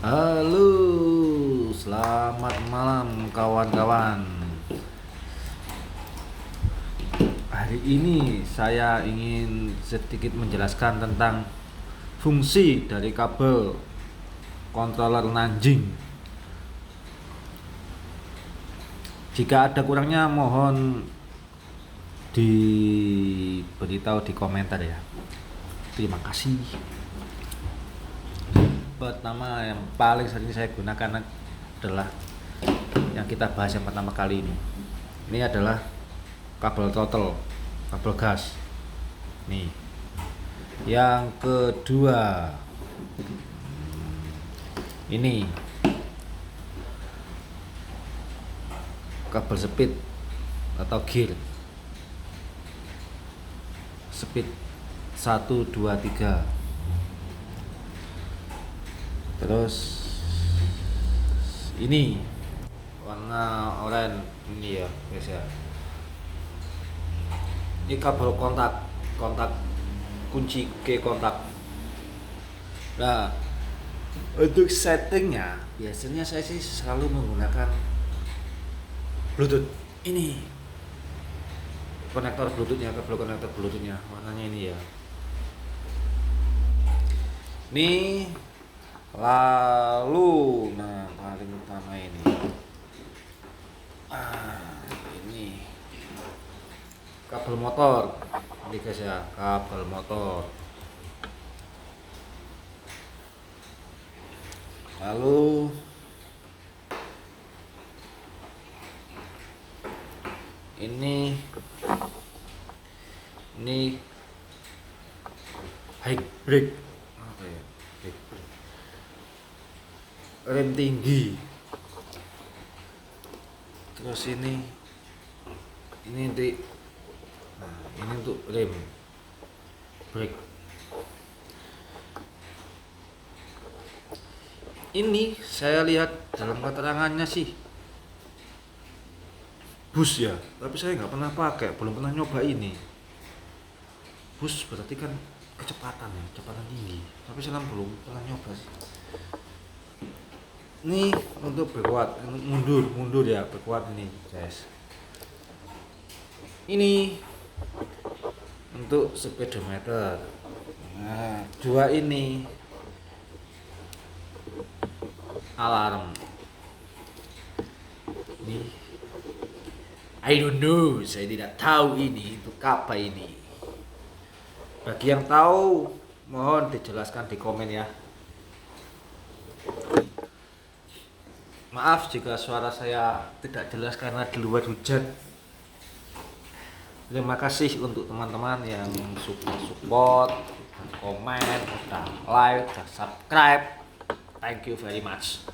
Halo, selamat malam kawan-kawan. Hari ini saya ingin sedikit menjelaskan tentang fungsi dari kabel controller Nanjing. Jika ada kurangnya mohon diberitahu di komentar ya. Terima kasih. Pertama yang paling sering saya gunakan adalah yang kita bahas yang pertama kali ini. Ini adalah kabel throttle, kabel gas. Nih. Yang kedua, ini kabel speed atau gear. Speed 1 2 3. Terus ini warna oranye ini ya guys ya. Ini kabel kontak kunci ke kontak. Nah, untuk settingnya biasanya saya sih selalu menggunakan Bluetooth. Ini konektor Bluetoothnya, kabel konektor Bluetoothnya warnanya ini ya. Ini lalu, nah paling utama ini, ini kabel motor, ini guys ya, kabel motor. Lalu ini high brake, apa ya, high brake, rem tinggi. Terus ini untuk rem brake. Ini saya lihat dalam keterangannya sih bus ya, tapi saya nggak pernah pakai, belum pernah nyoba ini. Bus berarti kan kecepatan ya, kecepatan tinggi, tapi saya belum pernah nyoba sih. Ini untuk berkuat, mundur ya, berkuat ini guys. Ini untuk speedometer. Nah, dua ini alarm. Ini I don't know, saya tidak tahu ini untuk apa ini. Bagi yang tahu mohon dijelaskan di komen ya. Maaf jika suara saya tidak jelas karena di luar hujan. Terima kasih untuk teman-teman yang support, komen, udah like, udah subscribe. Thank you very much.